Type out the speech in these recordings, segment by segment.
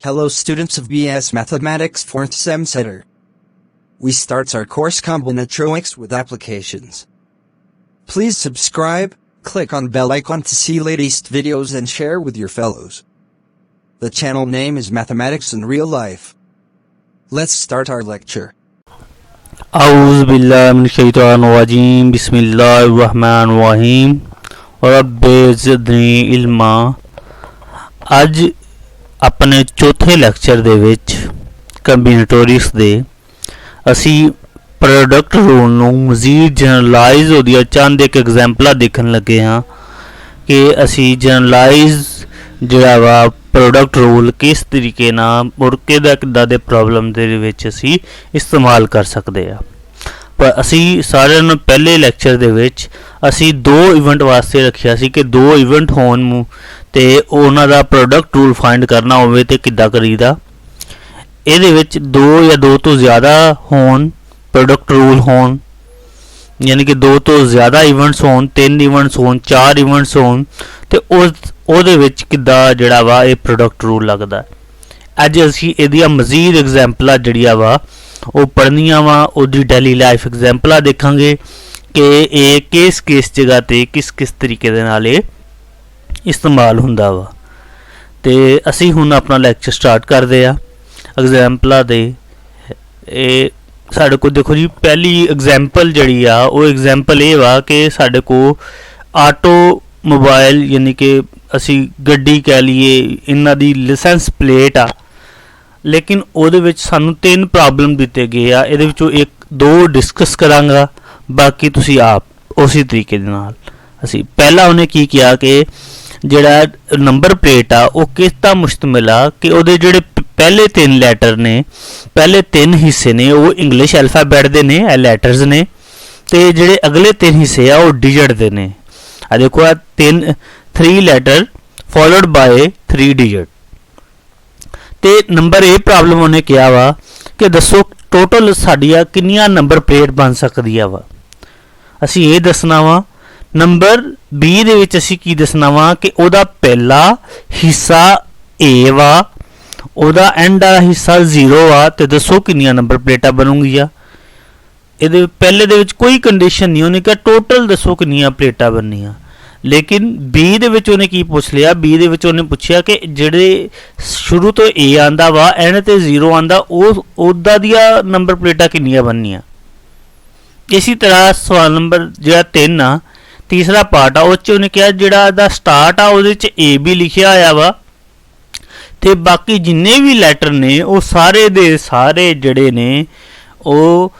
Hello students of BS Mathematics 4th Sem Center. We starts our course Combinatorics with applications. Please subscribe, click on bell icon to see latest videos and share with your fellows. The channel name is Mathematics in Real Life. Let's start our lecture. A'udhu billahi minash shaitanir rajeem. Bismillahir rahmanir rahim. Rabbi zidni ilma. ਅੱਜ ਆਪਣੇ ਚੌਥੇ lecture ਦੇ ਵਿੱਚ ਕੰਬੀਨੇਟੋਰਿਕਸ ਦੇ ਅਸੀਂ product rule ਨੂੰ ਮਜ਼ੀਦ generalise ਉਹਦੀਆਂ ਚੰਦ ਇੱਕ ਐਗਜ਼ਾਮਪਲਾਂ ਦੇਖਣ ਲੱਗੇ ਹਾਂ ਕਿ ਅਸੀਂ ਜਨਰਲਾਈਜ਼ ਜਿਹੜਾ ਵਾ ਪ੍ਰੋਡਕਟ ਰੂਲ ਕਿਸ ਤਰੀਕੇ ਨਾਲ ਔਰ ਕਿੱਦਾਂ ਦੇ ਪ੍ਰੋਬਲਮ ਦੇ ਵਿੱਚ ਅਸੀਂ ਇਸਤੇਮਾਲ ਕਰ ਸਕਦੇ ਆ। ਪਰ ਅਸੀਂ ਸਾਰਿਆਂ ਨੂੰ ਪਹਿਲੇ ਲੈਕਚਰ ਦੇ ਵਿੱਚ ਅਸੀਂ ਦੋ ਇਵੈਂਟ ਵਾਸਤੇ ਰੱਖਿਆ ਸੀ ਕਿ ਦੋ ਇਵੈਂਟ ਹੋਣ ਤੇ ਉਹਨਾਂ ਦਾ ਪ੍ਰੋਡਕਟ ਰੂਲ ਫਾਈਂਡ ਕਰਨਾ ਹੋਵੇ ਤੇ ਕਿੱਦਾਂ ਕਰੀਦਾ। ਇਹਦੇ ਵਿੱਚ ਦੋ ਜਾਂ ਦੋ ਤੋਂ ਜ਼ਿਆਦਾ ਹੋਣ ਪ੍ਰੋਡਕਟ ਰੂਲ ਹੋਣ ਯਾਨੀ ਕਿ ਦੋ ਤੋਂ ਜ਼ਿਆਦਾ ਇਵੈਂਟਸ ਹੋਣ, ਤਿੰਨ ਇਵੈਂਟਸ ਹੋਣ, ਚਾਰ ਇਵੈਂਟਸ ਹੋਣ ਤੇ ਉਹਦੇ ਵਿੱਚ ਕਿੱਦਾਂ ਜਿਹੜਾ ਵਾ ਇਹ ਪ੍ਰੋਡਕਟ ਰੂਲ ਲੱਗਦਾ। ਅੱਜ ਅਸੀਂ ਇਹਦੀਆਂ ਮਜ਼ੀਦ ਐਗਜ਼ਾਮਪਲਾਂ ਜਿਹੜੀਆਂ ਵਾ ਉਹ ਪੜ੍ਹਨੀਆਂ ਵਾ, ਉਹਦੀ ਡੇਲੀ ਲਾਈਫ ਐਗਜ਼ਾਮਪਲਾਂ ਦੇਖਾਂਗੇ ਕਿ ਇਹ ਕਿਸ ਜਗ੍ਹਾ ਤੇ ਕਿਸ ਤਰੀਕੇ ਦੇ ਨਾਲ ਇਹ ਇਸਤੇਮਾਲ ਹੁੰਦਾ ਵਾ। ਤੇ ਅਸੀਂ ਹੁਣ ਆਪਣਾ ਲੈਕਚਰ ਸਟਾਰਟ ਕਰਦੇ ਆ ਐਗਜ਼ਾਮਪਲਾਂ ਦੇ। ਇਹ ਸਾਡੇ ਕੋਲ ਦੇਖੋ ਜੀ, ਪਹਿਲੀ ਐਗਜ਼ਾਮਪਲ ਜਿਹੜੀ ਆ ਉਹ ਐਗਜ਼ਾਮਪਲ ਇਹ ਵਾ ਕਿ ਸਾਡੇ ਕੋਲ ਆਟੋ ਮੋਬਾਈਲ ਯਾਨੀ ਕਿ ਅਸੀਂ ਗੱਡੀ ਕਹਿ ਲਈਏ, ਇਹਨਾਂ ਦੀ ਲਾਇਸੈਂਸ ਪਲੇਟ ਆ, ਲੇਕਿਨ ਉਹਦੇ ਵਿੱਚ ਸਾਨੂੰ ਤਿੰਨ ਪ੍ਰੋਬਲਮ ਦਿੱਤੇ ਗਏ ਆ। ਇਹਦੇ ਵਿੱਚੋਂ ਦੋ ਡਿਸਕਸ ਕਰਾਂਗਾ, ਬਾਕੀ ਤੁਸੀਂ ਆਪ ਉਸੇ ਤਰੀਕੇ ਦੇ ਨਾਲ ਅਸੀਂ ਪਹਿਲਾਂ ਉਹਨੇ ਕੀ ਕਿਹਾ ਕਿ ਜਿਹੜਾ ਨੰਬਰ ਪਲੇਟ ਆ ਉਹ ਕਿਸ ਦਾ ਮੁਸ਼ਤਮਿਲ ਆ ਕਿ ਉਹਦੇ ਜਿਹੜੇ ਪਹਿਲੇ ਤਿੰਨ ਲੈਟਰ ਨੇ, ਪਹਿਲੇ ਤਿੰਨ ਹਿੱਸੇ ਨੇ ਉਹ ਇੰਗਲਿਸ਼ ਐਲਫਾਬੈਟ ਦੇ ਨੇ, ਇਹ ਲੈਟਰਸ ਨੇ, ਤੇ ਜਿਹੜੇ ਅਗਲੇ ਤਿੰਨ ਹਿੱਸੇ ਆ ਉਹ ਡਿਜਿਟ ਦੇ ਨੇ। ਆ ਦੇਖੋ ਆ 3 ਲੈਟਰ ਫੋਲੋਡ ਬਾਏ 3 ਡਿਜਿਟ। ਤੇ ਨੰਬਰ ਇਹ ਪ੍ਰੋਬਲਮ ਉਹਨੇ ਕਿਹਾ ਵਾ ਕਿ ਦੱਸੋ ਟੋਟਲ ਸਾਡੀਆਂ ਕਿੰਨੀਆਂ ਨੰਬਰ ਪਲੇਟ ਬਣ ਸਕਦੀਆਂ ਵਾ। ਅਸੀਂ ਇਹ ਦੱਸਣਾ ਵਾ। ਨੰਬਰ B ਦੇ ਵਿੱਚ ਅਸੀਂ ਕੀ ਦੱਸਣਾ ਵਾ ਕਿ ਉਹਦਾ ਪਹਿਲਾ ਹਿੱਸਾ A ਵਾ, ਉਹਦਾ ਐਂਡ ਵਾਲਾ ਹਿੱਸਾ 0 ਆ, ਤੇ ਦੱਸੋ ਕਿੰਨੀਆਂ ਨੰਬਰ ਪਲੇਟਾਂ ਬਣੂਗੀਆਂ। ਇਹਦੇ ਪਹਿਲੇ ਦੇ ਵਿੱਚ ਕੋਈ ਕੰਡੀਸ਼ਨ ਨਹੀਂ, ਉਹਨੇ ਕਿਹਾ ਟੋਟਲ ਦੱਸੋ ਕਿੰਨੀਆਂ ਪਲੇਟਾਂ ਬਣਨੀਆਂ। ਲੇਕਿਨ B ਦੇ ਵਿੱਚ ਉਹਨੇ ਕੀ ਪੁੱਛ ਲਿਆ, B ਦੇ ਵਿੱਚ ਉਹਨੇ ਪੁੱਛਿਆ ਕਿ ਜਿਹੜੇ ਸ਼ੁਰੂ ਤੋਂ A ਆਂਦਾ ਵਾ ਐਂਡ ਤੇ 0 ਆਂਦਾ ਉਹ ਉਹਦਾ ਦੀਆਂ ਨੰਬਰ ਪਲੇਟਾਂ ਕਿੰਨੀਆਂ ਬਣਨੀਆਂ। ਇਸੇ ਤਰ੍ਹਾਂ ਸਵਾਲ ਨੰਬਰ ਜਿਹੜਾ 3 ਆ, ਤੀਸਰਾ ਪਾਰਟ ਆ, ਉਹ 'ਚ ਉਹਨੇ ਕਿਹਾ ਜਿਹੜਾ ਇਹਦਾ ਸਟਾਰਟ ਆ ਉਹਦੇ 'ਚ AB ਲਿਖਿਆ ਹੋਇਆ ਵਾ ਤੇ ਬਾਕੀ ਜਿੰਨੇ ਵੀ ਲੈਟਰ ਨੇ ਉਹ ਸਾਰੇ ਦੇ ਸਾਰੇ ਜਿਹੜੇ ਨੇ ਉਹ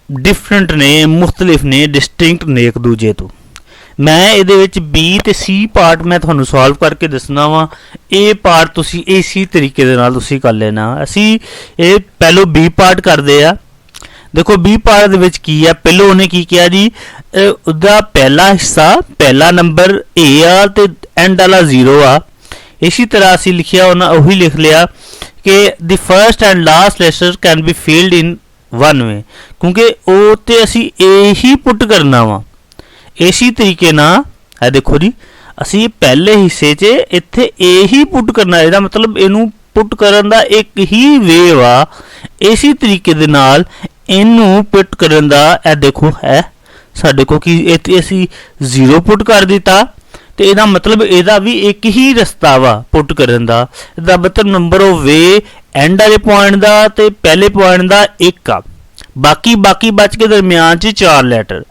ਡਿਫਰੈਂਟ ਨੇ, ਮੁਖਤਲਿਫ ਨੇ, ਡਿਸਟਿੰਕਟ ਨੇ ਇੱਕ ਦੂਜੇ ਤੋਂ। ਮੈਂ ਇਹਦੇ ਵਿੱਚ B ਤੇ C ਪਾਰਟ ਮੈਂ ਤੁਹਾਨੂੰ ਸੋਲਵ ਕਰਕੇ ਦੱਸਣਾ ਵਾ। ਇਹ ਪਾਰਟ ਤੁਸੀਂ ਇਸੇ ਤਰੀਕੇ ਦੇ ਨਾਲ ਤੁਸੀਂ ਕਰ ਲੈਣਾ। ਅਸੀਂ ਇਹ ਪਹਿਲੋਂ B ਪਾਰਟ ਕਰਦੇ ਆ। ਦੇਖੋ B ਪਾਰਟ ਦੇ ਵਿੱਚ ਕੀ ਆ, ਪਹਿਲੋਂ ਉਹਨੇ ਕੀ ਕਿਹਾ ਜੀ, ਉਹਦਾ ਪਹਿਲਾ ਹਿੱਸਾ ਪਹਿਲਾ ਨੰਬਰ A ਆ ਤੇ ਐਂਡ ਵਾਲਾ 0 ਆ। ਇਸੇ ਤਰ੍ਹਾਂ ਅਸੀਂ ਲਿਖਿਆ ਉਹਨਾਂ ਉਹੀ ਲਿਖ ਲਿਆ ਕਿ ਦੀ first and last letter can be field in one way, ਕਿਉਂਕਿ ਉਹ ਤੇ ਅਸੀਂ A ਹੀ ਪੁੱਟ ਕਰਨਾ ਵਾ। ਇਸੇ ਤਰੀਕੇ ਨਾਲ ਇਹ ਦੇਖੋ ਜੀ, ਅਸੀਂ ਪਹਿਲੇ ਹਿੱਸੇ 'ਚ ਇੱਥੇ A ਹੀ ਪੁੱਟ ਕਰਨਾ, ਇਹਦਾ ਮਤਲਬ ਇਹਨੂੰ ਪੁੱਟ ਕਰਨ ਦਾ ਇੱਕ ਹੀ ਵੇ ਵਾ। ਇਸੇ ਤਰੀਕੇ ਦੇ ਨਾਲ ਇਹਨੂੰ ਪੁੱਟ ਕਰਨ ਦਾ ਇਹ ਦੇਖੋ ਹੈ ਸਾਡੇ ਕੋਲ ਕਿ ਇੱਥੇ ਅਸੀਂ 0 ਪੁੱਟ ਕਰ ਦਿੱਤਾ ਤੇ ਇਹਦਾ ਮਤਲਬ ਇਹਦਾ ਵੀ ਇੱਕ ਹੀ ਰਸਤਾ ਵਾ ਪੁੱਟ ਕਰਨ ਦਾ। ਇਹਦਾ ਮਤਲਬ ਨੰਬਰ ਆਫ ਵੇ ਐਂਡ ਵਾਲੇ ਪੁਆਇੰਟ ਦਾ ਤੇ ਪਹਿਲੇ ਪੁਆਇੰਟ ਦਾ 1 ਆ। ਬਾਕੀ ਬਚ ਕੇ ਦਰਮਿਆਨ 'ਚ 4 ਲੈਟਰ,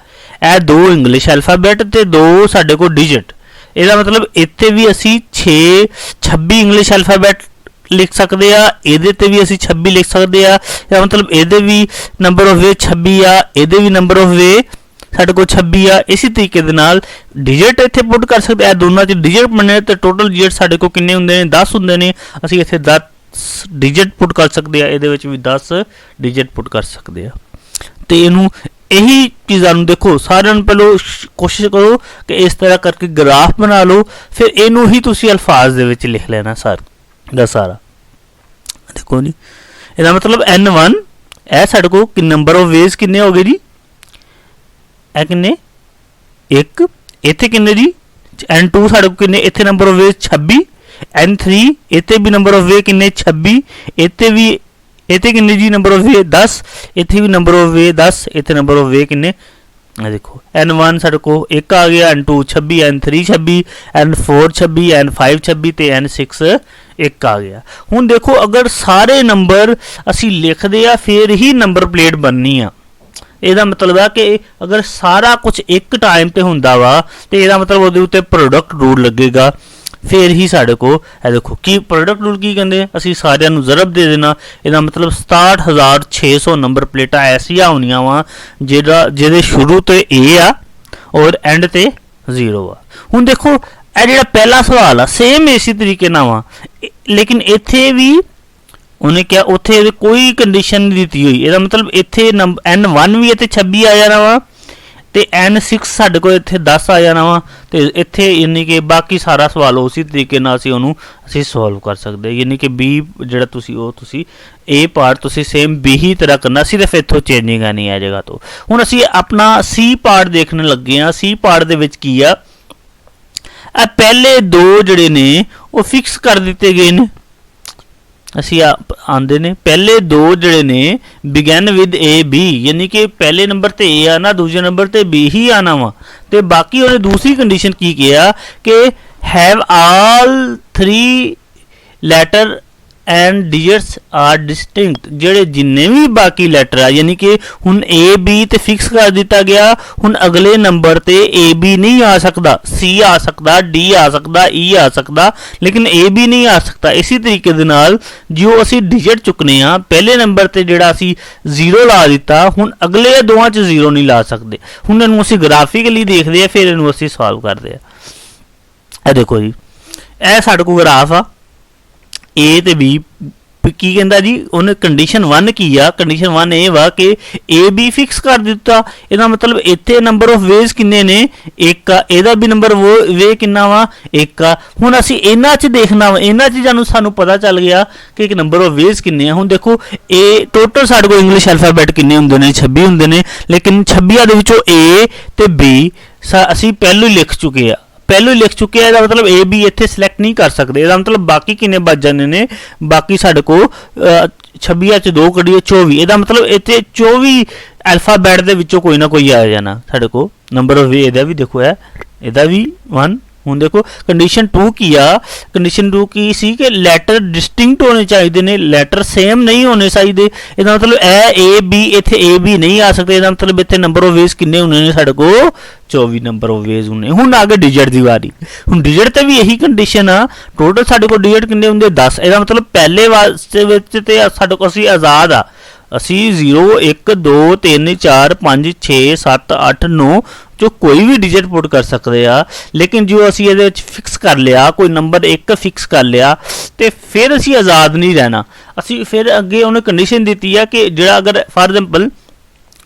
ਇਹ 2 ਇੰਗਲਿਸ਼ ਐਲਫਾਬੈਟ ਤੇ 2 ਸਾਡੇ ਕੋਲ ਡਿਜਿਟ। ਇਹਦਾ ਮਤਲਬ ਇੱਥੇ ਵੀ ਅਸੀਂ 26 ਇੰਗਲਿਸ਼ ਐਲਫਾਬੈਟ ਲਿਖ ਸਕਦੇ ਆ, ਇਹਦੇ ਤੇ ਵੀ ਅਸੀਂ 26 ਲਿਖ ਸਕਦੇ ਆ। ਇਹਦਾ ਮਤਲਬ ਇਹਦੇ ਵੀ ਨੰਬਰ ਆਫ ਵੇ 26 ਆ, ਇਹਦੇ ਵੀ ਨੰਬਰ ਆਫ ਵੇ ਸਾਡੇ ਕੋਲ 26 ਆ। ਇਸੇ ਤਰੀਕੇ ਦੇ ਨਾਲ ਡਿਜਿਟ ਇੱਥੇ ਪੁੱਟ ਕਰ ਸਕਦੇ ਆ, ਦੋਨਾਂ 'ਚ ਡਿਜਿਟ ਬਣੇ ਤੇ ਟੋਟਲ ਡਿਜਿਟ ਸਾਡੇ ਕੋਲ ਕਿੰਨੇ ਹੁੰਦੇ ਨੇ, 10 ਹੁੰਦੇ ਨੇ। ਅਸੀਂ ਇੱਥੇ 10 ਡਿਜਿਟ ਪੁੱਟ ਕਰ ਸਕਦੇ ਆ, ਇਹਦੇ ਵਿੱਚ ਵੀ 10 ਡਿਜਿਟ ਪੁੱਟ ਕਰ ਸਕਦੇ ਆ। ਤੇ ਇਹਨੂੰ ਇਹੀ ਚੀਜ਼ਾਂ ਨੂੰ ਦੇਖੋ, ਸਾਰਿਆਂ ਨੂੰ ਪਹਿਲਾਂ ਕੋਸ਼ਿਸ਼ ਕਰੋ ਕਿ ਇਸ ਤਰ੍ਹਾਂ ਕਰਕੇ ਗ੍ਰਾਫ ਬਣਾ ਲਓ, ਫਿਰ ਇਹਨੂੰ ਹੀ ਤੁਸੀਂ ਅਲਫਾਜ਼ ਦੇ ਵਿੱਚ ਲਿਖ ਲੈਣਾ ਸਾਰਾ। ਦੇਖੋ ਜੀ, ਇਹਦਾ ਮਤਲਬ N1 ਇਹ ਸਾਡੇ ਕੋਲ ਨੰਬਰ ਆਫ ਵੇਜ਼ ਕਿੰਨੇ ਹੋ ਗਏ ਜੀ, ਇਹ ਕਿੰਨੇ 1, ਇੱਥੇ ਕਿੰਨੇ ਜੀ N2 ਸਾਡੇ ਕੋਲ ਕਿੰਨੇ, ਇੱਥੇ ਨੰਬਰ ਆਫ ਵੇਜ਼ 26, N3 इत्थे भी नंबर ऑफ वे किन्ने 26, इत्थे भी इत्थे किन्ने जी नंबर ऑफ वे 10, इत्थे भी नंबर ऑफ वे 10, इत्थे नंबर ऑफ वे किन्ने देखो N1 साढ़े को 1 आ गया, N2 26, N3 26, N4 26, N5 26 ਤੇ N6 1 आ गया। ਹੁਣ देखो अगर सारे नंबर ਅਸੀਂ ਲਿਖਦੇ ਆ ਫਿਰ ਹੀ ਨੰਬਰ ਪਲੇਟ ਬਣਨੀ ਆ। ਇਹਦਾ ਮਤਲਬ ਹੈ ਕਿ ਅਗਰ ਸਾਰਾ ਕੁਝ ਇੱਕ ਟਾਈਮ ਤੇ ਹੁੰਦਾ ਵਾ ਤੇ ਇਹਦਾ ਮਤਲਬ ਉਹਦੇ ਉੱਤੇ ਪ੍ਰੋਡਕਟ ਰੂਲ ਲੱਗੇਗਾ, ਫਿਰ ਹੀ ਸਾਡੇ ਕੋ ਇਹ ਦੇਖੋ ਕੀ ਪ੍ਰੋਡਕਟ ਰੂਲ ਕੀ ਕਹਿੰਦੇ ਅਸੀਂ ਸਾਰਿਆਂ ਨੂੰ ਜ਼ਰਬ ਦੇ ਦੇਣਾ। ਇਹਦਾ ਮਤਲਬ 67600 ਨੰਬਰ ਪਲੇਟਾਂ ਐਸੀਆਂ ਹੋਣੀਆਂ ਵਾ ਜਿਹਦੇ ਸ਼ੁਰੂ ਤੇ A ਆ ਔਰ ਐਂਡ ਤੇ 0 ਆ। ਹੁਣ ਦੇਖੋ ਇਹ ਜਿਹੜਾ ਪਹਿਲਾ ਸਵਾਲ ਆ ਸੇਮ ਇਸੇ ਤਰੀਕੇ ਨਾਲ ਵਾ, ਲੇਕਿਨ ਇੱਥੇ ਵੀ ਉਹਨੇ ਕਿਹਾ ਉੱਥੇ ਕੋਈ ਕੰਡੀਸ਼ਨ ਨਹੀਂ ਦਿੱਤੀ ਹੋਈ। ਇਹਦਾ ਮਤਲਬ ਇੱਥੇ N1 ਵੀ ਇੱਥੇ 26 ਆ ਜਾਣਾ ਵਾ ਤੇ N6 ਸਾਡੇ ਕੋਲ ਇੱਥੇ 10 ਆ ਜਾਣਾ ਵਾ ਤੇ ਇੱਥੇ ਯਾਨੀ ਕਿ ਬਾਕੀ ਸਾਰਾ ਸਵਾਲ ਉਸੇ ਤਰੀਕੇ ਨਾਲ ਅਸੀਂ ਸੋਲਵ ਕਰ ਸਕਦੇ। ਯਾਨੀ ਕਿ B ਜਿਹੜਾ ਤੁਸੀਂ A ਪਾਰਟ ਤੁਸੀਂ ਸੇਮ B ਹੀ ਤਰ੍ਹਾਂ ਕਰਨਾ, ਸਿਰਫ ਇੱਥੋਂ ਚੇਂਜਿੰਗ ਆਣੀ ਆ ਜਗ੍ਹਾ ਤੋਂ। ਹੁਣ ਅਸੀਂ ਆਪਣਾ C ਪਾਰਟ ਦੇਖਣ ਲੱਗੇ ਆ। C ਪਾਰਟ ਦੇ ਵਿੱਚ ਕੀ ਆ, ਇਹ ਪਹਿਲੇ ਦੋ ਜਿਹੜੇ ਨੇ ਉਹ ਫਿਕਸ ਕਰ ਦਿੱਤੇ ਗਏ ਨੇ। ਅਸੀਂ ਆਂਦੇ ਨੇ ਪਹਿਲੇ ਦੋ ਜਿਹੜੇ ਨੇ ਬਿਗਨ ਵਿਦ A B, ਯਾਨੀ ਕਿ ਪਹਿਲੇ ਨੰਬਰ ਤੇ A ਆਣਾ, ਦੂਜੇ ਨੰਬਰ ਤੇ B ਹੀ ਆਣਾ ਵਾ। ਤੇ ਬਾਕੀ ਉਹਨੇ ਦੂਸਰੀ ਕੰਡੀਸ਼ਨ ਕੀ ਕਿਹਾ ਕਿ have all 3 letter and digits are distinct, ਜਿਹੜੇ ਜਿੰਨੇ ਵੀ ਬਾਕੀ ਲੈਟਰ ਆ ਯਾਨੀ ਕਿ ਹੁਣ A B ਤੇ ਫਿਕਸ ਕਰ ਦਿੱਤਾ ਗਿਆ। ਹੁਣ ਅਗਲੇ ਨੰਬਰ ਤੇ A B ਨਹੀਂ ਆ ਸਕਦਾ, C ਆ ਸਕਦਾ, D ਆ ਸਕਦਾ, E ਆ ਸਕਦਾ, ਲੇਕਿਨ A B ਨਹੀਂ ਆ ਸਕਦਾ। ਇਸੇ ਤਰੀਕੇ ਦੇ ਨਾਲ ਜੋ ਅਸੀਂ ਡਿਜਿਟ ਚੁੱਕਨੇ ਆ ਪਹਿਲੇ ਨੰਬਰ ਤੇ ਜਿਹੜਾ ਅਸੀਂ 0 ਲਾ ਦਿੱਤਾ, ਹੁਣ ਅਗਲੇ ਦੋਵਾਂ 'ਚ 0 ਨਹੀਂ ਲਾ ਸਕਦੇ। ਹੁਣ ਇਹਨੂੰ ਅਸੀਂ ਗ੍ਰਾਫਿਕਲੀ ਦੇਖਦੇ ਆ, ਫਿਰ ਇਹਨੂੰ ਅਸੀਂ ਸੋਲਵ ਕਰਦੇ ਆ। ਇਹ ਦੇਖੋ ਜੀ, ਇਹ ਸਾਡੇ ਕੋਲ ਗ੍ਰਾਫ ਆ A ਤੇ B। ਕੀ ਕਹਿੰਦਾ ਜੀ ਉਹਨੇ ਕੰਡੀਸ਼ਨ 1 ਕੀ ਆ, ਕੰਡੀਸ਼ਨ 1 ਇਹ ਵਾ ਕਿ A B ਫਿਕਸ ਕਰ ਦਿੱਤਾ। ਇਹਦਾ ਮਤਲਬ ਇੱਥੇ ਨੰਬਰ ਆਫ ਵੇਜ਼ ਕਿੰਨੇ ਨੇ 1 ਆ, ਇਹਦਾ ਵੀ ਨੰਬਰ ਵੇ ਕਿੰਨਾ ਵਾ 1 ਆ। ਹੁਣ ਅਸੀਂ ਇਹਨਾਂ 'ਚ ਦੇਖਣਾ ਵਾ, ਇਹਨਾਂ 'ਚ ਸਾਨੂੰ ਪਤਾ ਚੱਲ ਗਿਆ ਕਿ ਇੱਕ ਨੰਬਰ ਆਫ ਵੇਜ਼ ਕਿੰਨੇ ਆ। ਹੁਣ ਦੇਖੋ A ਟੋਟਲ ਸਾਡੇ ਕੋਲ ਇੰਗਲਿਸ਼ ਅਲਫਾਬੈਟ ਕਿੰਨੇ ਹੁੰਦੇ ਨੇ 26 ਹੁੰਦੇ ਨੇ, ਲੇਕਿਨ 26 ਦੇ ਵਿੱਚੋਂ A ਤੇ B ਅਸੀਂ ਪਹਿਲੋਂ ਹੀ ਲਿਖ ਚੁੱਕੇ ਆ। ਇਹਦਾ ਮਤਲਬ A B ਇੱਥੇ ਸਿਲੈਕਟ ਨਹੀਂ ਕਰ ਸਕਦੇ। ਇਹਦਾ ਮਤਲਬ ਬਾਕੀ ਕਿੰਨੇ ਬਚ ਜਾਂਦੇ ਨੇ, ਬਾਕੀ ਸਾਡੇ ਕੋਲ 26 'ਚ 2 ਕੱਢੀਏ 24। ਇਹਦਾ ਮਤਲਬ ਇੱਥੇ 24 ਅਲਫਾਬੈਟ ਦੇ ਵਿੱਚੋਂ ਕੋਈ ਨਾ ਕੋਈ ਆ ਜਾਣਾ ਸਾਡੇ ਕੋਲ ਨੰਬਰ ਆਫ ਵੇ। ਇਹਦਾ ਵੀ ਦੇਖੋ ਇਹਦਾ ਵੀ 1। ਹੁਣ ਦੇਖੋ ਕੰਡੀਸ਼ਨ 2 ਕੀ ਆ, ਕੰਡੀਸ਼ਨ 2 ਕੀ ਸੀ ਕਿ ਲੈਟਰ ਡਿਸਟਿੰਕਟ ਹੋਣੇ ਚਾਹੀਦੇ ਨੇ, ਲੈਟਰ ਸੇਮ ਨਹੀਂ ਹੋਣੇ ਚਾਹੀਦੇ। ਇਹਦਾ ਮਤਲਬ ਇਹ A B ਇੱਥੇ A B ਨਹੀਂ ਆ ਸਕਦੇ। ਇਹਦਾ ਮਤਲਬ ਇੱਥੇ ਨੰਬਰ ਆਫ ਵੇਜ਼ ਕਿੰਨੇ ਹੋਣੇ ਨੇ ਸਾਡੇ ਕੋਲ 24 ਨੰਬਰ ਆਫ ਵੇਜ਼ ਹੋਣੇ। ਹੁਣ ਆ ਗਏ ਡਿਜਿਟ ਦੀ ਵਾਰੀ। ਹੁਣ ਡਿਜਿਟ ਤੇ ਵੀ ਇਹੀ ਕੰਡੀਸ਼ਨ ਆ, ਟੋਟਲ ਸਾਡੇ ਕੋਲ ਡਿਜਿਟ ਕਿੰਨੇ ਹੁੰਦੇ 10। ਇਹਦਾ ਮਤਲਬ ਪਹਿਲੇ ਵਾਸਤੇ ਵਿੱਚ ਤੇ ਸਾਡੇ ਕੋਲ ਅਸੀਂ ਆਜ਼ਾਦ ਆ, ਅਸੀਂ 0 1 2 3 4 5 6 7 8 9 ਜੋ ਕੋਈ ਵੀ ਡਿਜਿਟ ਪੁੱਟ ਕਰ ਸਕਦੇ ਆ। ਲੇਕਿਨ ਜੋ ਅਸੀਂ ਇਹਦੇ ਵਿੱਚ ਫਿਕਸ ਕਰ ਲਿਆ, ਕੋਈ ਨੰਬਰ 1 ਫਿਕਸ ਕਰ ਲਿਆ ਤੇ ਫਿਰ ਅਸੀਂ ਆਜ਼ਾਦ ਨਹੀਂ ਰਹਿਣਾ। ਅਸੀਂ ਫਿਰ ਅੱਗੇ ਉਹਨੇ ਕੰਡੀਸ਼ਨ ਦਿੱਤੀ ਆ ਕਿ ਜਿਹੜਾ ਅਗਰ ਫਾਰ ਐਗਜ਼ਾਮਪਲ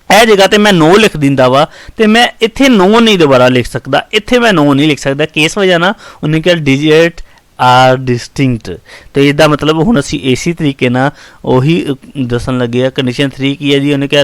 ਇਹ ਜਗ੍ਹਾ ਤੇ ਮੈਂ 9 ਲਿਖ ਦਿੰਦਾ ਵਾ ਤੇ ਮੈਂ ਇੱਥੇ 9 ਨਹੀਂ ਦੁਬਾਰਾ ਲਿਖ ਸਕਦਾ, ਇੱਥੇ ਮੈਂ 9 ਨਹੀਂ ਲਿਖ ਸਕਦਾ। ਕਿਸ ਵਜ੍ਹਾ ਨਾਲ ਉਹਨੇ ਕਿਹਾ ਡਿਜਿਟ ਆਰ ਡਿਸਟਿੰਕਟ। ਤੇ ਇਹਦਾ ਮਤਲਬ ਹੁਣ ਅਸੀਂ ਇਸੇ ਤਰੀਕੇ ਨਾਲ ਉਹੀ ਦੱਸਣ ਲੱਗੇ ਆ। ਕੰਡੀਸ਼ਨ 3 ਕੀ ਹੈ ਜੀ, ਉਹਨੇ ਕਿਹਾ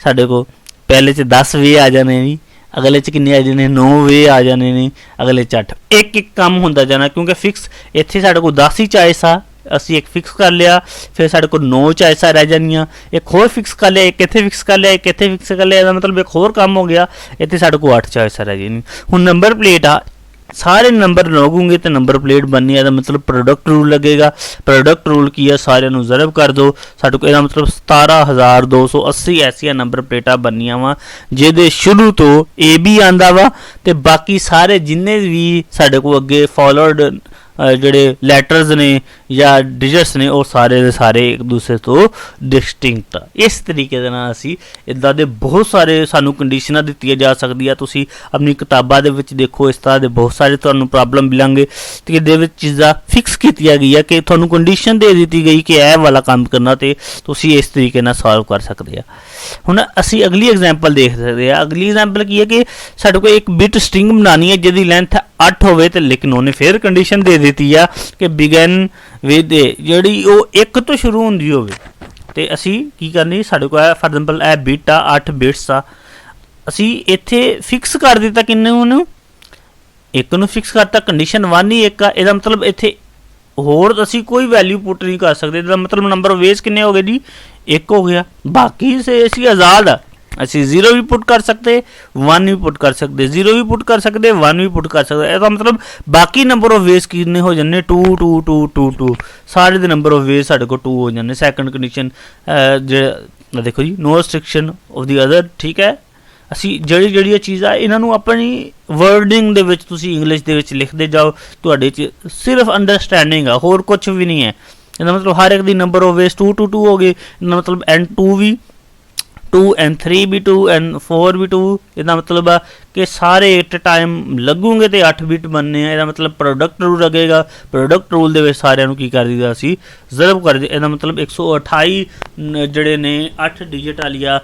ਸਾਡੇ ਕੋਲ ਪਹਿਲੇ 'ਚ 10 ਵੇ ਆ ਜਾਣੇ ਨੇ, ਅਗਲੇ 'ਚ ਕਿੰਨੇ ਆ ਜਾਣੇ 9 ਵੇ ਆ ਜਾਣੇ ਨੇ, ਅਗਲੇ 'ਚ 8। ਇੱਕ ਕੰਮ ਹੁੰਦਾ ਜਾਣਾ ਕਿਉਂਕਿ ਫਿਕਸ ਇੱਥੇ ਸਾਡੇ ਕੋਲ 10 ਹੀ ਚਾਇਸ ਆ, ਅਸੀਂ ਇੱਕ ਫਿਕਸ ਕਰ ਲਿਆ, ਫਿਰ ਸਾਡੇ ਕੋਲ 9 ਚਾਇਸਾਂ ਰਹਿ ਜਾਣੀਆਂ, ਇੱਕ ਹੋਰ ਫਿਕਸ ਕਰ ਲਿਆ, ਇੱਕ ਇੱਥੇ ਫਿਕਸ ਕਰ ਲਿਆ, ਇੱਕ ਇੱਥੇ ਫਿਕਸ ਕਰ ਲਿਆ। ਇਹਦਾ ਮਤਲਬ ਇੱਕ ਹੋਰ ਕੰਮ ਹੋ ਗਿਆ, ਇੱਥੇ ਸਾਡੇ ਕੋਲ 8 ਚਾਇਸਾਂ ਰਹਿ ਜਾਣੀਆਂ। ਹੁਣ ਨੰਬਰ ਪਲੇਟ ਆ, ਸਾਰੇ ਨੰਬਰ ਲੱਗੂਗੇ ਤੇ ਨੰਬਰ ਪਲੇਟ ਬਣਨੀ। ਇਹਦਾ ਮਤਲਬ ਪ੍ਰੋਡਕਟ ਰੂਲ ਲੱਗੇਗਾ। ਪ੍ਰੋਡਕਟ ਰੂਲ ਕੀ ਹੈ, ਸਾਰਿਆਂ ਨੂੰ ਜ਼ਰਬ ਕਰ ਦਿਓ। ਸਾਡੇ ਕੋਲ ਇਹਦਾ ਮਤਲਬ 17280 ਐਸੀਆਂ ਨੰਬਰ ਪਲੇਟਾਂ ਬਣਨੀਆਂ ਵਾ ਜਿਹਦੇ ਸ਼ੁਰੂ ਤੋਂ A B ਆਂਦਾ ਵਾ ਤੇ ਬਾਕੀ ਸਾਰੇ ਜਿੰਨੇ ਵੀ ਸਾਡੇ ਕੋਲ ਅੱਗੇ ਫੋਲੋਡ ਜਿਹੜੇ ਲੈਟਰਸ ਨੇ ਜਾਂ ਡਿਜਿਟਸ ਨੇ ਉਹ ਸਾਰੇ ਦੇ ਸਾਰੇ ਇੱਕ ਦੂਸਰੇ ਤੋਂ ਡਿਸਟਿੰਕਟ। ਇਸ ਤਰੀਕੇ ਦੇ ਨਾਲ ਅਸੀਂ ਇੱਦਾਂ ਦੇ ਬਹੁਤ ਸਾਰੇ ਸਾਨੂੰ ਕੰਡੀਸ਼ਨਾਂ ਦਿੱਤੀਆਂ ਜਾ ਸਕਦੀਆਂ। ਤੁਸੀਂ ਆਪਣੀ ਕਿਤਾਬਾਂ ਦੇ ਵਿੱਚ ਦੇਖੋ, ਇਸ ਤਰ੍ਹਾਂ ਦੇ ਬਹੁਤ ਸਾਰੇ ਤੁਹਾਨੂੰ ਪ੍ਰੋਬਲਮ ਮਿਲਾਂਗੇ ਤੇ ਇਹਦੇ ਵਿੱਚ ਚੀਜ਼ਾਂ ਫਿਕਸ ਕੀਤੀਆਂ ਗਈਆਂ ਕਿ ਤੁਹਾਨੂੰ ਕੰਡੀਸ਼ਨ ਦੇ ਦਿੱਤੀ ਗਈ ਕਿ ਇਹ ਵਾਲਾ ਕੰਮ ਕਰਨਾ ਤੇ ਤੁਸੀਂ ਇਸ ਤਰੀਕੇ ਨਾਲ ਸੋਲਵ ਕਰ ਸਕਦੇ ਆ। ਹੁਣ ਅਸੀਂ ਅਗਲੀ ਐਗਜ਼ਾਮਪਲ ਦੇਖ ਸਕਦੇ ਆ। ਅਗਲੀ ਐਗਜ਼ਾਮਪਲ ਕੀ ਹੈ ਕਿ ਸਾਡੇ ਕੋਲ ਇੱਕ ਬਿਟ ਸਟ੍ਰਿੰਗ ਬਣਾਉਣੀ ਹੈ ਜਿਹਦੀ ਲੈਂਥ 8 ਹੋਵੇ ਤੇ ਲੇਕਿਨ ਉਹਨੇ ਫਿਰ ਕੰਡੀਸ਼ਨ ਦੇ ਦਿੱਤੀ ਆ ਕਿ ਬਿਗਨ ਵਿਦ ਜਿਹੜੀ ਉਹ 1 ਤੋਂ ਸ਼ੁਰੂ ਹੁੰਦੀ ਹੋਵੇ। ਤੇ ਅਸੀਂ ਕੀ ਕਰਨੀ, ਸਾਡੇ ਕੋਲ ਫਾਰ ਐਗਜ਼ਾਮਪਲ ਇਹ ਬਿਟ ਆ 8 ਬਿਟਸ ਆ, ਅਸੀਂ ਇੱਥੇ ਫਿਕਸ ਕਰ ਦਿੱਤਾ ਕਿੰਨੇ ਉਹਨੂੰ 1 ਨੂੰ ਫਿਕਸ ਕਰਤਾ। ਕੰਡੀਸ਼ਨ 1 ਹੀ 1 ਆ। ਇਹਦਾ ਮਤਲਬ ਇੱਥੇ ਹੋਰ ਅਸੀਂ ਕੋਈ ਵੈਲਿਊ ਪੁੱਟ ਨਹੀਂ ਕਰ ਸਕਦੇ। ਇਹਦਾ ਮਤਲਬ ਨੰਬਰ ਆਫ ਵੇਜ਼ ਕਿੰਨੇ ਹੋ ਗਏ ਜੀ? 1 ਹੋ ਗਿਆ। ਬਾਕੀ ਸੇ ਅਸੀਂ ਆਜ਼ਾਦ ਆ, ਅਸੀਂ 0 ਵੀ ਪੁੱਟ ਕਰ ਸਕਦੇ, 1 ਵੀ ਪੁੱਟ ਕਰ ਸਕਦੇ, 0 ਵੀ ਪੁੱਟ ਕਰ ਸਕਦੇ, 1 ਵੀ ਪੁੱਟ ਕਰ ਸਕਦੇ। ਇਹਦਾ ਮਤਲਬ ਬਾਕੀ ਨੰਬਰ ਆਫ ਵੇਜ਼ ਕਿੰਨੇ ਹੋ ਜਾਂਦੇ? 2 2 2 2 2 ਸਾਰੇ ਦੇ ਨੰਬਰ ਆਫ ਵੇਜ਼ ਸਾਡੇ ਕੋਲ 2 ਹੋ ਜਾਂਦੇ। ਸੈਕੰਡ ਕੰਡੀਸ਼ਨ ਜਿਹੜਾ ਦੇਖੋ ਜੀ, ਨੋ ਰਿਸਟ੍ਰਿਕਸ਼ਨ ਆਫ ਦੀ ਅਦਰ। ਠੀਕ ਹੈ, ਅਸੀਂ ਜਿਹੜੀਆਂ ਚੀਜ਼ਾਂ ਇਹਨਾਂ ਨੂੰ ਆਪਣੀ ਵਰਡਿੰਗ ਦੇ ਵਿੱਚ ਤੁਸੀਂ ਇੰਗਲਿਸ਼ ਦੇ ਵਿੱਚ ਲਿਖਦੇ ਜਾਓ, ਤੁਹਾਡੇ 'ਚ ਸਿਰਫ ਅੰਡਰਸਟੈਂਡਿੰਗ ਆ, ਹੋਰ ਕੁਝ ਵੀ ਨਹੀਂ ਹੈ। ਇਹਦਾ ਮਤਲਬ ਹਰ ਇੱਕ ਦੀ ਨੰਬਰ ਆਫ ਵੇਜ਼ 2 2 2 ਹੋ ਗਏ। ਇਹਦਾ ਮਤਲਬ N2 ਵੀ 2 N3 ਵੀ 2 N4 ਵੀ 2। ਇਹਦਾ ਮਤਲਬ ਆ ਕਿ ਸਾਰੇ ਐਟ ਟਾਈਮ ਲੱਗੂਗੇ ਤੇ 8 ਬਿਟ ਬਣਨੇ ਆ। ਇਹਦਾ ਮਤਲਬ ਪ੍ਰੋਡਕਟ ਰੂਲ ਲੱਗੇਗਾ। ਪ੍ਰੋਡਕਟ ਰੂਲ ਦੇ ਵਿੱਚ ਸਾਰਿਆਂ ਨੂੰ ਕੀ ਕਰ ਦਈਦਾ? ਅਸੀਂ ਜ਼ਰਬ ਕਰ ਦੇ। ਇਹਦਾ ਮਤਲਬ 128 ਜਿਹੜੇ ਨੇ 8 ਡਿਜਿਟ ਵਾਲੀਆਂ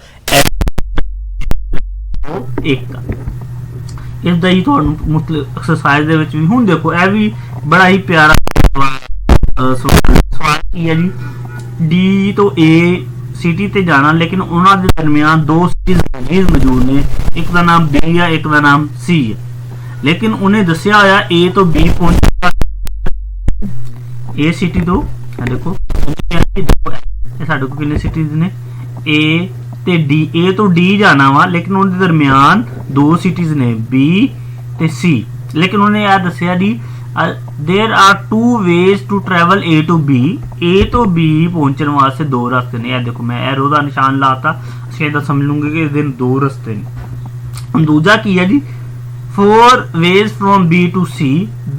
1 ਇਸਦਾ ਹੀ ਤੁਹਾਨੂੰ ਮਤਲਬ ਐਕਸਰਸਾਈਜ਼ ਦੇ ਵਿੱਚ ਵੀ। ਹੁਣ ਦੇਖੋ ਇਹ ਵੀ ਬੜਾ ਹੀ ਪਿਆਰਾ ਸਵਾਲ ਕੀ ਹੈ ਜੀ? ਡੀ ਤੋਂ ਏ ਸਿਟੀ ਤੇ ਜਾਣਾ, ਲੇਕਿਨ ਉਹਨਾਂ ਦੇ ਦਰਮਿਆਨ 2 ਸਿਟੀਜ਼ ਮੌਜੂਦ ਨੇ, ਇੱਕ ਦਾ ਨਾਮ ਬੀ ਹੈ, ਇੱਕ ਦਾ ਨਾਮ ਸੀ ਹੈ। ਲੇਕਿਨ ਉਹਨੇ ਦੱਸਿਆ ਹੋਇਆ ਏ ਤੋਂ ਬੀ ਪਹੁੰਚਣਾ, ਏ ਸਿਟੀ ਤੋਂ ਦੇਖੋ ਇਹ ਸਾਡੇ ਕੋਲ ਕਿੰਨੇ ਸਿਟੀਜ਼ ਨੇ? ਏ ਤੇ ਡੀ। ਏ ਤੋਂ ਡੀ ਜਾਣਾ ਵਾ, ਲੇਕਿਨ ਉਹਦੇ ਦਰਮਿਆਨ 2 ਸਿਟੀਜ਼ ਨੇ, ਬੀ ਤੇ ਸੀ। ਲੇਕਿਨ ਉਹਨੇ ਇਹ ਦੱਸਿਆ ਜੀ there are 2 ways to travel A to B। A ਤੋਂ B ਪਹੁੰਚਣ ਵਾਸਤੇ 2 ਰਸਤੇ ਨੇ। ਇਹ ਦੇਖੋ ਮੈਂ ਐਰੋ ਦਾ ਨਿਸ਼ਾਨ ਲਾਤਾ, ਅਸੀਂ ਇਹਦਾ ਸਮਝ ਲੂੰਗੇ ਕਿ ਇਹਦੇ 2 ਰਸਤੇ ਨੇ। ਹੁਣ ਦੂਜਾ ਕੀ ਹੈ ਜੀ? 4 ways from B to C।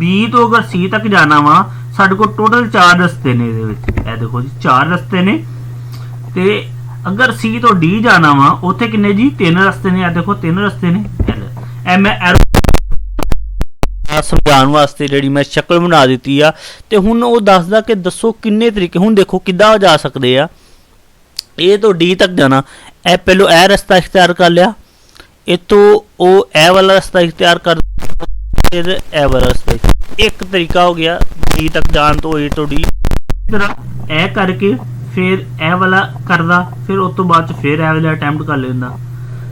B ਤੋਂ ਅਗਰ C ਤੱਕ ਜਾਣਾ ਵਾ, ਸਾਡੇ ਕੋਲ ਟੋਟਲ 4 ਰਸਤੇ ਨੇ ਇਹਦੇ ਵਿੱਚ। ਇਹ ਦੇਖੋ ਜੀ 4 ਰਸਤੇ ਨੇ। ਤੇ ਅਗਰ C ਤੋਂ D ਜਾਣਾ ਵਾ, ਉੱਥੇ ਕਿੰਨੇ ਜੀ? 3 ਰਸਤੇ ਨੇ। ਇਹ ਦੇਖੋ 3 ਰਸਤੇ ਨੇ। ਇਹ ਮੈਂ ਐਰੋ ਸਮਝਾਉਣ ਵਾਸਤੇ ਜਿਹੜੀ ਮੈਂ ਸ਼ਕਲ ਬਣਾ ਦਿੱਤੀ ਆ। ਤੇ ਹੁਣ ਉਹ ਦੱਸਦਾ ਕਿ ਦੱਸੋ ਕਿੰਨੇ ਤਰੀਕੇ। ਹੁਣ ਦੇਖੋ ਕਿੱਦਾਂ ਜਾ ਸਕਦੇ ਆ। A ਤੋਂ D ਤੱਕ ਜਾਣਾ, ਇਹ ਪਹਿਲੋਂ ਇਹ ਰਸਤਾ ਇਖਤਿਆਰ ਕਰ ਲਿਆ, ਇਹ ਤੋਂ ਉਹ ਇਹ ਵਾਲਾ ਰਸਤਾ ਇਖਤਿਆਰ ਕਰ, ਫਿਰ ਇਹ ਵਾਲਾ ਰਸਤਾ। ਇੱਕ ਤਰੀਕਾ ਹੋ ਗਿਆ D ਤੱਕ ਜਾਣ ਤੋਂ, A ਤੋਂ D। ਇਹ ਕਰਕੇ ਫਿਰ ਇਹ ਵਾਲਾ ਕਰਦਾ, ਫਿਰ ਉਸ ਤੋਂ ਬਾਅਦ 'ਚ ਫਿਰ ਇਹ ਵਾਲਾ ਅਟੈਂਪਟ ਕਰ ਲੈਂਦਾ।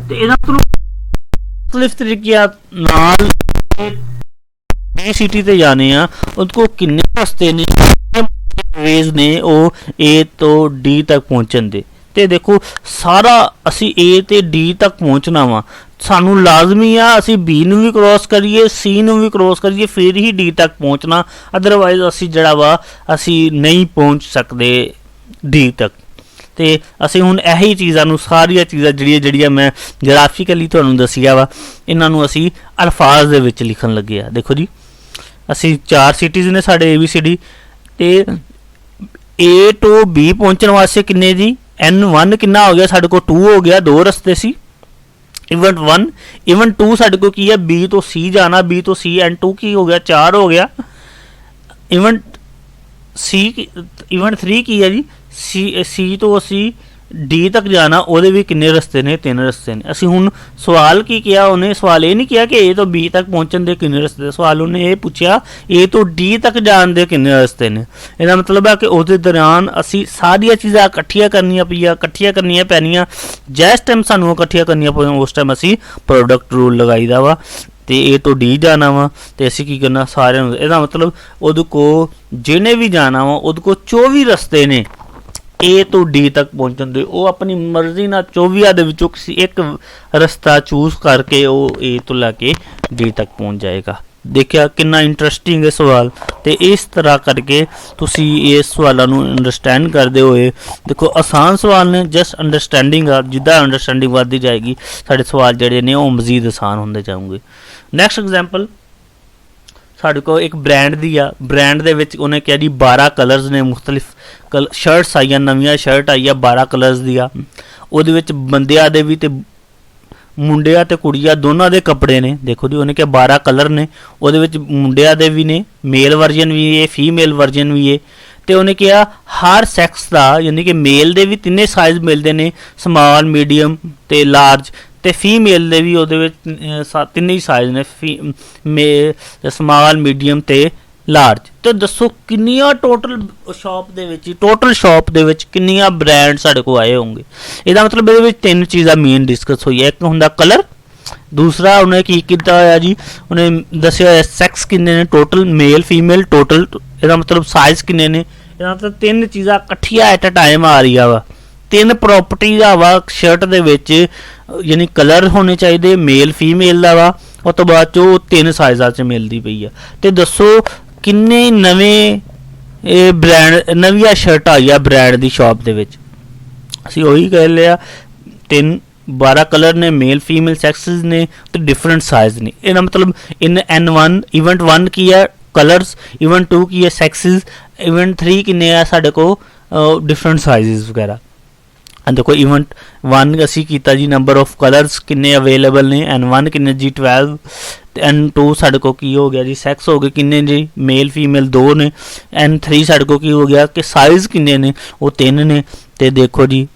ਤੇ ਇਹਦਾ ਮੁਖਤਲਿਫ ਤਰੀਕਿਆਂ ਨਾਲ डी सिटी ते जाने उनको किन्ने रस्ते ने वेज ने वो ए तो डी तक पहुँचन दे। ते देखो सारा असी ए ते डी तक पहुँचना वा, सानू लाजमी आ असी बी नू भी क्रॉस करिए, सी नू भी क्रॉस करिए, फिर ही डी तक पहुँचना। अदरवाइज असी जड़ा वा असी नहीं पहुँच सकते डी तक। ਤੇ ਅਸੀਂ ਹੁਣ ਇਹੀ ਚੀਜ਼ਾਂ ਨੂੰ ਸਾਰੀਆਂ ਚੀਜ਼ਾਂ ਜਿਹੜੀਆਂ ਮੈਂ ਗ੍ਰਾਫਿਕਲੀ ਤੁਹਾਨੂੰ ਦੱਸੀਆਂ ਵਾ, ਇਹਨਾਂ ਨੂੰ ਅਸੀਂ ਅਲਫਾਜ਼ ਦੇ ਵਿੱਚ ਲਿਖਣ ਲੱਗੇ ਆ। ਦੇਖੋ ਜੀ ਅਸੀਂ 4 ਸਿਟੀਜ਼ ਨੇ ਸਾਡੇ ABCD ਤੇ A ਤੋਂ B ਪਹੁੰਚਣ ਵਾਸਤੇ ਕਿੰਨੇ ਜੀ? N1 ਕਿੰਨਾ ਹੋ ਗਿਆ? ਸਾਡੇ ਕੋਲ 2 ਹੋ ਗਿਆ, 2 ਰਸਤੇ ਸੀ। ਇਵਨ 1 ਇਵਨ 2 ਸਾਡੇ ਕੋਲ ਕੀ ਹੈ? B ਤੋਂ C ਜਾਣਾ, B ਤੋਂ C N2 ਕੀ ਹੋ ਗਿਆ? 4 ਹੋ ਗਿਆ। ਇਵਨ 3 ਕੀ ਹੈ ਜੀ? C ਤੋਂ ਅਸੀਂ D ਤੱਕ ਜਾਣਾ, ਉਹਦੇ ਵੀ ਕਿੰਨੇ ਰਸਤੇ ਨੇ? 3 ਰਸਤੇ ਨੇ। ਅਸੀਂ ਹੁਣ ਸਵਾਲ ਕੀ ਕਿਹਾ ਉਹਨੇ? ਸਵਾਲ ਇਹ ਨਹੀਂ ਕਿਹਾ ਕਿ A ਤੋਂ B ਤੱਕ ਪਹੁੰਚਣ ਦੇ ਕਿੰਨੇ ਰਸਤੇ। ਸਵਾਲ ਉਹਨੇ ਇਹ ਪੁੱਛਿਆ A ਤੋਂ D ਤੱਕ ਜਾਣ ਦੇ ਕਿੰਨੇ ਰਸਤੇ ਨੇ। ਇਹਦਾ ਮਤਲਬ ਹੈ ਕਿ ਉਹਦੇ ਦੌਰਾਨ ਅਸੀਂ ਸਾਰੀਆਂ ਚੀਜ਼ਾਂ ਇਕੱਠੀਆਂ ਕਰਨੀਆਂ ਪੈਣੀਆਂ। ਜਿਸ ਟਾਈਮ ਸਾਨੂੰ ਇਕੱਠੀਆਂ ਕਰਨੀਆਂ ਪਈਆਂ ਉਸ ਟਾਈਮ ਅਸੀਂ ਪ੍ਰੋਡਕਟ ਰੂਲ ਲਗਾਈਦਾ ਵਾ। ਤੇ A ਤੋਂ D ਜਾਣਾ ਵਾ ਤੇ ਅਸੀਂ ਕੀ ਕਰਨਾ? ਸਾਰਿਆਂ ਨੂੰ। ਇਹਦਾ ਮਤਲਬ ਉਹਦੇ ਕੋਲ ਜਿਹਨੇ ਵੀ ਜਾਣਾ ਵਾ ਉਹਦੇ ਕੋਲ 24 ਰਸਤੇ ਨੇ A ਤੋਂ D ਤੱਕ ਪਹੁੰਚਣ ਦੇ। ਉਹ ਆਪਣੀ ਮਰਜ਼ੀ ਨਾਲ 24 ਦੇ ਵਿੱਚੋਂ ਕਿਸੇ ਇੱਕ ਰਸਤਾ ਚੂਜ਼ ਕਰਕੇ ਉਹ A ਤੋਂ ਲੈ ਕੇ D ਤੱਕ ਪਹੁੰਚ ਜਾਏਗਾ। ਦੇਖਿਆ ਕਿੰਨਾ ਇੰਟਰਸਟਿੰਗ ਹੈ ਸਵਾਲ। ਤੇ ਇਸ ਤਰ੍ਹਾਂ ਕਰਕੇ ਤੁਸੀਂ ਇਸ ਸਵਾਲਾਂ ਨੂੰ ਅੰਡਰਸਟੈਂਡ ਕਰਦੇ ਹੋਏ, ਦੇਖੋ ਆਸਾਨ ਸਵਾਲ ਨੇ, ਜਸਟ ਅੰਡਰਸਟੈਂਡਿੰਗ ਆ। ਜਿੱਦਾਂ ਅੰਡਰਸਟੈਂਡਿੰਗ ਵੱਧਦੀ ਜਾਏਗੀ ਸਾਡੇ ਸਵਾਲ ਜਿਹੜੇ ਨੇ ਉਹ ਮਜ਼ੀਦ ਆਸਾਨ ਹੁੰਦੇ ਜਾਣਗੇ। ਨੈਕਸਟ ਐਗਜ਼ਾਮਪਲ ਸਾਡੇ ਕੋਲ ਇੱਕ ਬ੍ਰਾਂਡ ਦੀ ਆ। ਬ੍ਰਾਂਡ ਦੇ ਵਿੱਚ ਉਹਨੇ ਕਿਹਾ ਜੀ 12 ਕਲਰਸ ਨੇ, ਮੁਖਤਲਿਫ ਸ਼ਰਟਸ ਆਈਆਂ, ਨਵੀਆਂ ਸ਼ਰਟ ਆਈ ਆ 12 ਕਲਰਸ ਦੀਆਂ। ਉਹਦੇ ਵਿੱਚ ਬੰਦਿਆਂ ਦੇ ਵੀ ਤੇ ਮੁੰਡਿਆਂ ਤੇ ਕੁੜੀਆਂ ਦੋਨਾਂ ਦੇ ਕੱਪੜੇ ਨੇ। ਦੇਖੋ ਜੀ ਉਹਨੇ ਕਿਹਾ 12 ਕਲਰ ਨੇ, ਉਹਦੇ ਵਿੱਚ ਮੁੰਡਿਆਂ ਦੇ ਵੀ ਨੇ, ਮੇਲ ਵਰਜਨ ਵੀ ਹੈ, ਫੀਮੇਲ ਵਰਜਨ ਵੀ ਹੈ। ਤੇ ਉਹਨੇ ਕਿਹਾ ਹਰ ਸੈਕਸ ਦਾ, ਯਾਨੀ ਕਿ ਮੇਲ ਦੇ ਵੀ ਤਿੰਨੇ ਸਾਈਜ਼ ਮਿਲਦੇ ਨੇ, ਸਮਾਲ, ਮੀਡੀਅਮ ਤੇ ਲਾਰਜ। ਤੇ ਫੀਮੇਲ ਦੇ ਵੀ ਉਹਦੇ ਵਿੱਚ ਤਿੰਨੇ ਹੀ ਸਾਈਜ਼ ਨੇ, ਸਮਾਲ, ਮੀਡੀਅਮ ਤੇ ਲਾਰਜ। ਤੇ ਦੱਸੋ ਕਿੰਨੀਆਂ ਟੋਟਲ ਸ਼ਾਪ ਦੇ ਵਿੱਚ ਕਿੰਨੀਆਂ ਬ੍ਰਾਂਡ ਸਾਡੇ ਕੋਲ ਆਏ ਹੋਣਗੇ। ਇਹਦਾ ਮਤਲਬ ਇਹਦੇ ਵਿੱਚ 3 ਚੀਜ਼ਾਂ ਮੇਨ ਡਿਸਕਸ ਹੋਈ ਹੈ। ਇੱਕ ਹੁੰਦਾ ਕਲਰ, ਦੂਸਰਾ ਉਹਨੇ ਕੀ ਕੀਤਾ ਹੋਇਆ ਜੀ, ਉਹਨੇ ਦੱਸਿਆ ਹੋਇਆ ਸੈਕਸ ਕਿੰਨੇ ਨੇ, ਟੋਟਲ ਮੇਲ ਫੀਮੇਲ ਟੋਟਲ ਇਹਦਾ ਮਤਲਬ ਸਾਈਜ਼ ਕਿੰਨੇ ਨੇ, ਇਹਦਾ ਮਤਲਬ ਤਿੰਨ ਚੀਜ਼ਾਂ ਇਕੱਠੀਆਂ ਐਟ ਅ ਟਾਈਮ ਆ ਰਹੀਆਂ ਵਾ। ਤਿੰਨ ਪ੍ਰੋਪਰਟੀਜ਼ ਆ ਵਾ ਸ਼ਰਟ ਦੇ ਵਿੱਚ, ਯਾਨੀ ਕਲਰ ਹੋਣੇ ਚਾਹੀਦੇ ਮੇਲ ਫੀਮੇਲ ਦਾ ਵਾ, ਉਸ ਤੋਂ ਬਾਅਦ 'ਚ ਉਹ ਤਿੰਨ ਸਾਈਜ਼ਾਂ 'ਚ ਮਿਲਦੀ ਪਈ ਆ। ਤੇ ਦੱਸੋ ਕਿੰਨੇ ਨਵੇਂ ਇਹ ਬ੍ਰਾਂਡ ਨਵੀਆਂ ਸ਼ਰਟ ਆਈ ਆ ਬ੍ਰਾਂਡ ਦੀ ਸ਼ਾਪ ਦੇ ਵਿੱਚ। ਅਸੀਂ ਉਹੀ ਕਹਿ ਲਿਆ 12 ਕਲਰ ਨੇ, ਮੇਲ ਫੀਮੇਲ ਸੈਕਸਿਸ ਨੇ ਤੇ ਡਿਫਰੈਂਟ ਸਾਈਜ਼ ਨੇ। ਇਹਦਾ ਮਤਲਬ N1 ਇਵੈਂਟ 1 ਕੀ ਹੈ ਕਲਰਸ, ਇਵੈਂਟ 2 ਕੀ ਹੈ ਸੈਕਸਿਸ, ਇਵੈਂਟ 3 ਕਿੰਨੇ ਆ ਸਾਡੇ ਕੋਲ ਡਿਫਰੈਂਟ ਸਾਈਜ਼ਸ ਵਗੈਰਾ। देखो इवेंट 1 ਅਸੀਂ ਕੀਤਾ ਜੀ ਨੰਬਰ ਆਫ ਕਲਰਸ ਕਿੰਨੇ ਅਵੇਲੇਬਲ ਨੇ, N1 ਕਿੰਨੇ ਜੀ 12 ਤੇ N2 ਸਾਡੇ ਕੋਲ ਕੀ ਹੋ ਗਿਆ ਜੀ ਸੈਕਸ ਹੋ ਗਏ ਕਿੰਨੇ ਜੀ ਮੇਲ ਫੀਮੇਲ 2 ਨੇ, N3 ਸਾਡੇ ਕੋਲ ਕੀ ਹੋ ਗਿਆ ਕਿ ਸਾਈਜ਼ ਕਿੰਨੇ ਨੇ ਉਹ 3 ਨੇ। ਤੇ ਦੇਖੋ ਜੀ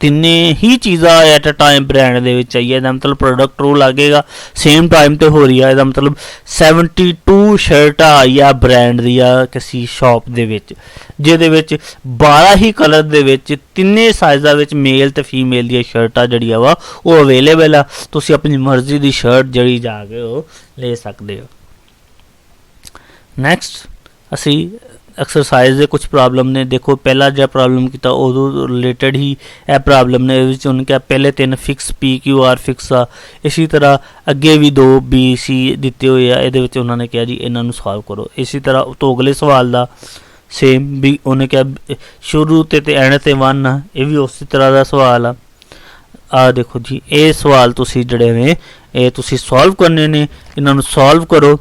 ਤਿੰਨੇ ਹੀ ਚੀਜ਼ਾਂ ਐਟ ਅ ਟਾਈਮ ਬ੍ਰਾਂਡ ਦੇ ਵਿੱਚ ਆਈ ਹੈ। ਇਹਦਾ ਮਤਲਬ ਪ੍ਰੋਡਕਟ ਰੂਲ ਲੱਗੇਗਾ ਸੇਮ ਟਾਈਮ ਤੇ ਹੋ ਰਹੀ ਆ। ਇਹਦਾ ਮਤਲਬ 72 ਸ਼ਰਟਾਂ ਆਈ ਆ ਬ੍ਰਾਂਡ ਦੀਆਂ ਕਿਸੇ ਸ਼ਾਪ ਦੇ ਵਿੱਚ, ਜਿਹਦੇ ਵਿੱਚ 12 ਹੀ ਕਲਰ ਦੇ ਵਿੱਚ ਤਿੰਨੇ ਸਾਈਜ਼ਾਂ ਵਿੱਚ ਮੇਲ ਤੇ ਫੀਮੇਲ ਦੀਆਂ ਸ਼ਰਟਾਂ ਜਿਹੜੀਆਂ ਵਾ ਉਹ ਅਵੇਲੇਬਲ ਆ। ਤੁਸੀਂ ਆਪਣੀ ਮਰਜ਼ੀ ਦੀ ਸ਼ਰਟ ਜਿਹੜੀ ਜਾ ਕੇ ਉਹ ਲੈ ਸਕਦੇ ਹੋ। ਨੈਕਸਟ ਅਸੀਂ ਐਕਸਰਸਾਈਜ਼ ਦੇ ਕੁਝ ਪ੍ਰੋਬਲਮ ਨੇ। ਦੇਖੋ ਪਹਿਲਾ ਜਿਹੜਾ ਪ੍ਰੋਬਲਮ ਕੀਤਾ ਉਦੋਂ ਰਿਲੇਟਡ ਹੀ ਇਹ ਪ੍ਰੋਬਲਮ ਨੇ। ਇਹਦੇ ਵਿੱਚ ਉਹਨੇ ਕਿਹਾ ਪਹਿਲੇ 3 ਫਿਕਸ PQR ਫਿਕਸ ਆ, ਇਸੇ ਤਰ੍ਹਾਂ ਅੱਗੇ ਵੀ 2 BC ਦਿੱਤੇ ਹੋਏ ਆ। ਇਹਦੇ ਵਿੱਚ ਉਹਨਾਂ ਨੇ ਕਿਹਾ ਜੀ ਇਹਨਾਂ ਨੂੰ ਸੋਲਵ ਕਰੋ। ਇਸੇ ਤਰ੍ਹਾਂ ਤੋਂ ਅਗਲੇ ਸਵਾਲ ਦਾ ਸੇਮ ਵੀ ਉਹਨੇ ਕਿਹਾ ਸ਼ੁਰੂ ਤੇ ਐਂਡ ਤੇ 1 ਆ, ਇਹ ਵੀ ਉਸੇ ਤਰ੍ਹਾਂ ਦਾ ਸਵਾਲ ਆ। ਆ ਦੇਖੋ ਜੀ ਇਹ ਸਵਾਲ ਤੁਸੀਂ ਜਿਹੜੇ ਨੇ ਇਹ ਤੁਸੀਂ ਸੋਲਵ ਕਰਨੇ ਨੇ, ਇਹਨਾਂ ਨੂੰ ਸੋਲਵ ਕਰੋ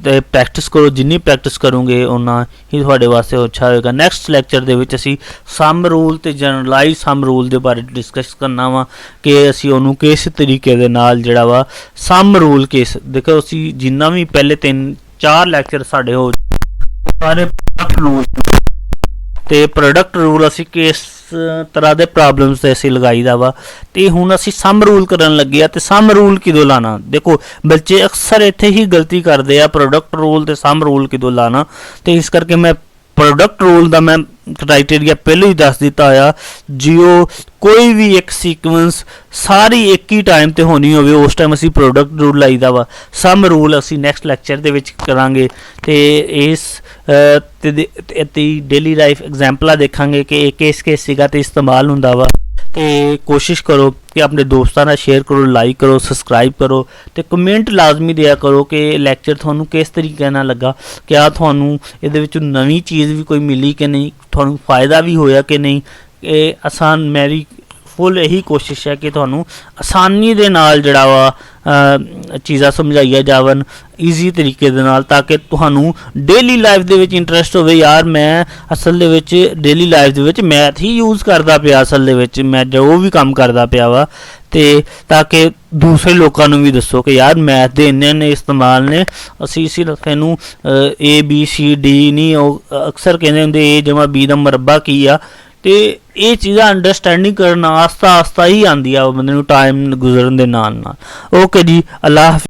ਤੇ ਪ੍ਰੈਕਟਿਸ ਕਰੋ। ਜਿੰਨੀ ਪ੍ਰੈਕਟਿਸ ਕਰੋਗੇ ਉਨਾ ਹੀ ਤੁਹਾਡੇ ਵਾਸਤੇ ਅੱਛਾ ਹੋਏਗਾ। ਨੈਕਸਟ ਲੈਕਚਰ ਦੇ ਵਿੱਚ ਅਸੀਂ ਸਮ ਰੂਲ ਤੇ ਜਨਰਲਾਈਜ਼ ਸਮ ਰੂਲ ਦੇ ਬਾਰੇ ਡਿਸਕਸ ਕਰਨਾ ਵਾ ਕਿ ਅਸੀਂ ਉਹਨੂੰ ਕਿਸ ਤਰੀਕੇ ਦੇ ਨਾਲ ਜਿਹੜਾ ਵਾ ਸਮ ਰੂਲ ਕੇਸ। ਦੇਖੋ ਅਸੀਂ ਜਿੰਨਾ ਵੀ ਪਹਿਲੇ 3-4 ਲੈਕਚਰ ਸਾਡੇ ਹੋ ਸਾਰੇ ਪ੍ਰੋਡਕਟ ਰੂਲ ਤੇ ਪ੍ਰੋਡਕਟ ਰੂਲ ਅਸੀਂ ਕਿਸ ਤਰ੍ਹਾਂ ਦੇ ਪ੍ਰੋਬਲਮਸ ਤੇ ਅਸੀਂ ਲਗਾਈਦਾ ਵਾ। ਤੇ ਹੁਣ ਅਸੀਂ ਸਮ ਰੂਲ ਕਰਨ ਲੱਗੇ ਆ। ਤੇ ਸਮ ਰੂਲ ਕਿਦੋਂ ਲਾਣਾ, ਦੇਖੋ ਬੱਚੇ ਅਕਸਰ ਇੱਥੇ ਹੀ ਗਲਤੀ ਕਰਦੇ ਆ, ਪ੍ਰੋਡਕਟ ਰੂਲ ਤੇ ਸਮ ਰੂਲ ਕਿਦੋਂ ਲਾਣਾ। ਤੇ ਇਸ ਕਰਕੇ ਮੈਂ ਪ੍ਰੋਡਕਟ ਰੂਲ ਦਾ ਮੈਂ ਕ੍ਰਾਈਟੇਰੀਆ ਪਹਿਲਾਂ ਹੀ ਦੱਸ ਦਿੱਤਾ ਆ। ਜਿਉ ਕੋਈ ਵੀ ਇੱਕ ਸੀਕੁਐਂਸ ਸਾਰੀ ਇੱਕ ਹੀ ਟਾਈਮ ਤੇ ਹੋਣੀ ਹੋਵੇ ਉਸ ਟਾਈਮ ਅਸੀਂ ਪ੍ਰੋਡਕਟ ਰੂਲ ਲਾਈਦਾ ਵਾ। ਸਮ ਰੂਲ ਅਸੀਂ ਨੈਕਸਟ ਲੈਕਚਰ ਦੇ ਵਿੱਚ ਕਰਾਂਗੇ। ਤੇ ਇਸ ਤੇ ਡੇਲੀ ਲਾਈਫ ਐਗਜ਼ਾਮਪਲਾਂ ਦੇਖਾਂਗੇ ਕਿ ਇਹ ਕਿਸ ਜਗ੍ਹਾ ਤੇ ਇਸਤੇਮਾਲ ਹੁੰਦਾ ਵਾ। ਤੇ ਕੋਸ਼ਿਸ਼ ਕਰੋ ਕਿ ਆਪਣੇ ਦੋਸਤਾਂ ਨਾਲ ਸ਼ੇਅਰ ਕਰੋ, ਲਾਈਕ ਕਰੋ, ਸਬਸਕ੍ਰਾਈਬ ਕਰੋ ਤੇ ਕਮੈਂਟ ਲਾਜ਼ਮੀ ਦਿਆ ਕਰੋ ਕਿ ਲੈਕਚਰ ਤੁਹਾਨੂੰ ਕਿਸ ਤਰੀਕੇ ਨਾਲ ਲੱਗਾ, ਕਿਆ ਤੁਹਾਨੂੰ ਇਹਦੇ ਵਿੱਚ ਨਵੀਂ ਚੀਜ਼ ਵੀ ਕੋਈ ਮਿਲੀ ਕਿ ਨਹੀਂ, ਤੁਹਾਨੂੰ ਫਾਇਦਾ ਵੀ ਹੋਇਆ ਕਿ ਨਹੀਂ। ਇਹ ਆਸਾਨ ਮੇਰੀ ਫੁੱਲ ਇਹੀ ਕੋਸ਼ਿਸ਼ ਹੈ ਕਿ ਤੁਹਾਨੂੰ ਆਸਾਨੀ ਦੇ ਨਾਲ ਜਿਹੜਾ ਵਾ ਚੀਜ਼ਾਂ ਸਮਝਾਈਆਂ ਜਾਵਣ ਈਜ਼ੀ ਤਰੀਕੇ ਦੇ ਨਾਲ, ਤਾਂ ਕਿ ਤੁਹਾਨੂੰ ਡੇਲੀ ਲਾਈਫ ਦੇ ਵਿੱਚ ਇੰਟਰਸਟ ਹੋਵੇ। ਯਾਰ ਮੈਂ ਅਸਲ ਦੇ ਵਿੱਚ ਡੇਲੀ ਲਾਈਫ ਦੇ ਵਿੱਚ ਮੈਥ ਹੀ ਯੂਜ਼ ਕਰਦਾ ਪਿਆ, ਅਸਲ ਦੇ ਵਿੱਚ ਮੈਂ ਜੋ ਵੀ ਕੰਮ ਕਰਦਾ ਪਿਆ ਵਾ। ਤੇ ਤਾਂ ਕਿ ਦੂਸਰੇ ਲੋਕਾਂ ਨੂੰ ਵੀ ਦੱਸੋ ਕਿ ਯਾਰ ਮੈਥ ਦੇ ਇੰਨੇ ਇਸਤੇਮਾਲ ਨੇ। ਅਸੀਂ ਸਿਰਫ ਇਹਨੂੰ ABCD ਨਹੀਂ, ਉਹ ਅਕਸਰ ਕਹਿੰਦੇ ਹੁੰਦੇ A = B ਦਾ ਮੁਰੱਬਾ ਕੀ ਆ। ਤੇ ਇਹ ਚੀਜ਼ਾਂ ਅੰਡਰਸਟੈਂਡਿੰਗ ਕਰਨ ਆਸਤਾ ਹੀ ਆਉਂਦੀ ਆ ਬੰਦੇ ਨੂੰ ਟਾਈਮ ਗੁਜ਼ਰਨ ਦੇ ਨਾਲ। ਓਕੇ ਜੀ, ਅੱਲਾਹ ਹਾਫਿਜ਼।